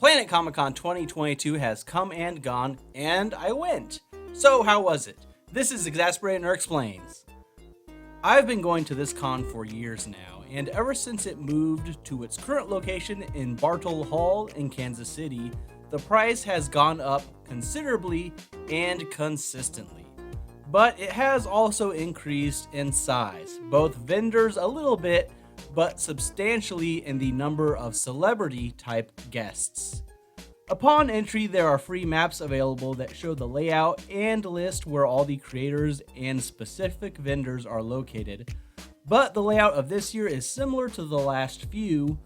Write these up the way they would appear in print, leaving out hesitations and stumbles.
Planet Comicon 2022 has come and gone, and I went. So how was it? This is Exasperated Nerd Explains. I've been going to this con for years now, and ever since it moved to its current location in Bartle Hall in Kansas City, the price has gone up considerably and consistently. But it has also increased in size, both vendors a little bit, but substantially in the number of celebrity-type guests. Upon entry, there are free maps available that show the layout and list where all the creators and specific vendors are located, but the layout of this year is similar to the last few.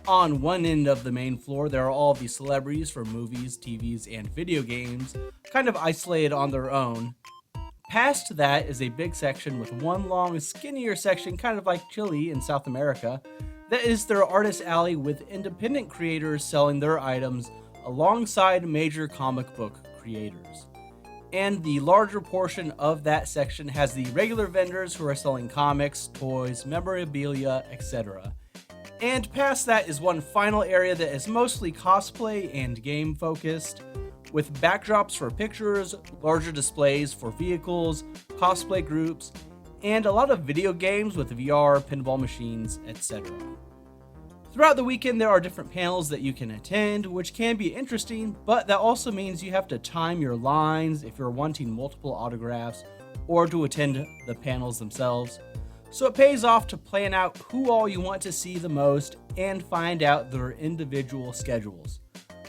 On one end of the main floor, there are all the celebrities from movies, TVs, and video games, kind of isolated on their own. Past that is a big section with one long, skinnier section, kind of like Chile in South America, that is their artist alley with independent creators selling their items alongside major comic book creators. And the larger portion of that section has the regular vendors who are selling comics, toys, memorabilia, etc. And past that is one final area that is mostly cosplay and game focused, with backdrops for pictures, larger displays for vehicles, cosplay groups, and a lot of video games with VR, pinball machines, etc. Throughout the weekend, there are different panels that you can attend, which can be interesting, but that also means you have to time your lines if you're wanting multiple autographs or to attend the panels themselves. So it pays off to plan out who all you want to see the most and find out their individual schedules.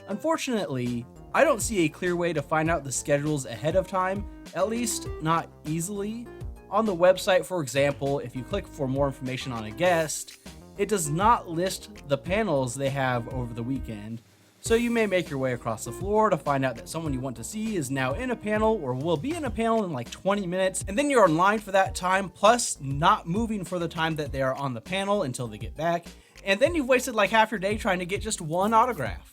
Unfortunately, I don't see a clear way to find out the schedules ahead of time, at least not easily. On the website, for example, if you click for more information on a guest, it does not list the panels they have over the weekend, so you may make your way across the floor to find out that someone you want to see is now in a panel or will be in a panel in like 20 minutes, and then you're in line for that time, plus not moving for the time that they are on the panel until they get back, and then you've wasted like half your day trying to get just one autograph.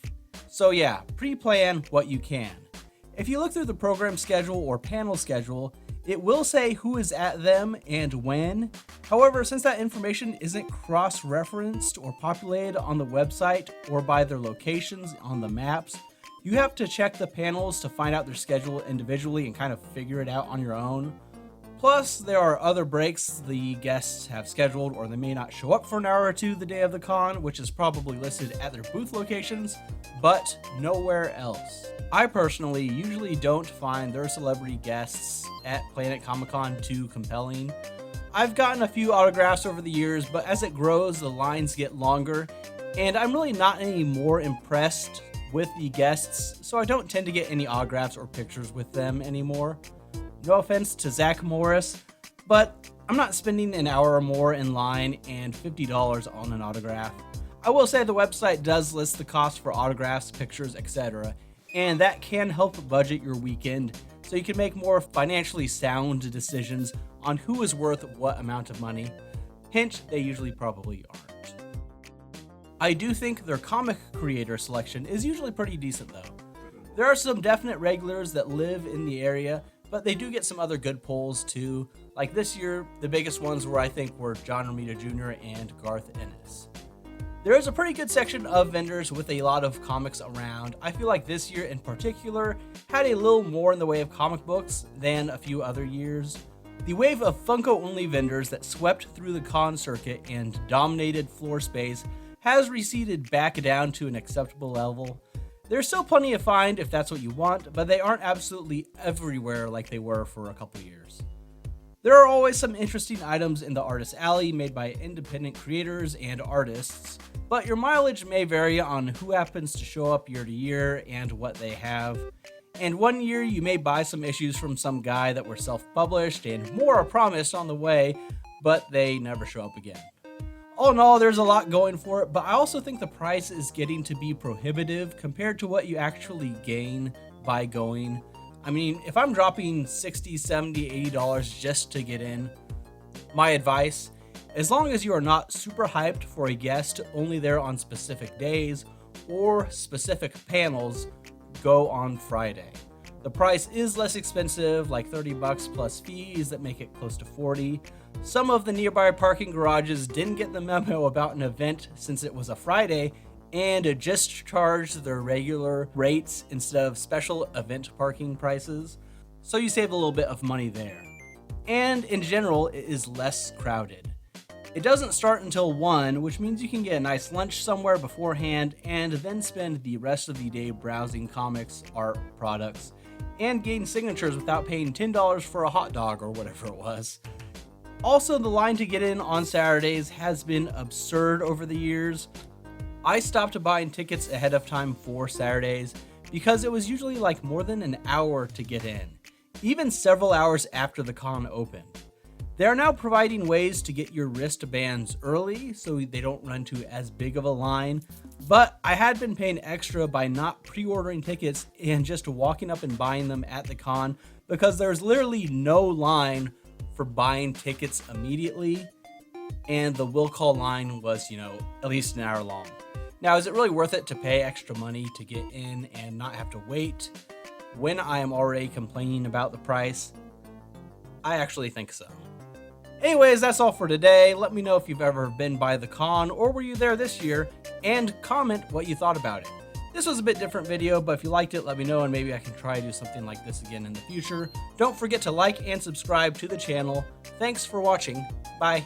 So yeah, pre-plan what you can. If you look through the program schedule or panel schedule, it will say who is at them and when. However, since that information isn't cross-referenced or populated on the website or by their locations on the maps, you have to check the panels to find out their schedule individually and kind of figure it out on your own. Plus, there are other breaks the guests have scheduled, or they may not show up for an hour or two the day of the con, which is probably listed at their booth locations, but nowhere else. I personally usually don't find their celebrity guests at Planet Comicon too compelling. I've gotten a few autographs over the years, but as it grows, the lines get longer, and I'm really not any more impressed with the guests, so I don't tend to get any autographs or pictures with them anymore. No offense to Zach Morris, but I'm not spending an hour or more in line and $50 on an autograph. I will say the website does list the cost for autographs, pictures, etc., and that can help budget your weekend so you can make more financially sound decisions on who is worth what amount of money. Hint, they usually probably aren't. I do think their comic creator selection is usually pretty decent though. There are some definite regulars that live in the area, but they do get some other good pulls too. Like this year, the biggest ones were I think were John Romita Jr. and Garth Ennis. There is a pretty good section of vendors with a lot of comics around. I feel like this year in particular had a little more in the way of comic books than a few other years. The wave of Funko-only vendors that swept through the con circuit and dominated floor space has receded back down to an acceptable level. There's still plenty to find if that's what you want, but they aren't absolutely everywhere like they were for a couple years. There are always some interesting items in the artist alley made by independent creators and artists, but your mileage may vary on who happens to show up year to year and what they have. And one year you may buy some issues from some guy that were self-published and more are promised on the way, but they never show up again. All in all, there's a lot going for it, but I also think the price is getting to be prohibitive compared to what you actually gain by going. I mean, if I'm dropping $60, $70, $80 just to get in, my advice, as long as you are not super hyped for a guest only there on specific days or specific panels, go on Friday. The price is less expensive, like $30 plus fees that make it close to $40. Some of the nearby parking garages didn't get the memo about an event since it was a Friday and just charge their regular rates instead of special event parking prices, so you save a little bit of money there. And in general, it is less crowded. It doesn't start until 1, which means you can get a nice lunch somewhere beforehand and then spend the rest of the day browsing comics, art, products, and gain signatures without paying $10 for a hot dog or whatever it was. Also, the line to get in on Saturdays has been absurd over the years. I stopped buying tickets ahead of time for Saturdays because it was usually like more than an hour to get in, even several hours after the con opened. They are now providing ways to get your wristbands early so they don't run to as big of a line, but I had been paying extra by not pre-ordering tickets and just walking up and buying them at the con because there's literally no line for buying tickets immediately, and the will call line was, at least an hour long. Now, is it really worth it to pay extra money to get in and not have to wait when I am already complaining about the price? I actually think so. Anyways, that's all for today. Let me know if you've ever been by the con or were you there this year, and comment what you thought about it. This was a bit different video, but if you liked it, let me know and maybe I can try to do something like this again in the future. Don't forget to like and subscribe to the channel. Thanks for watching. Bye.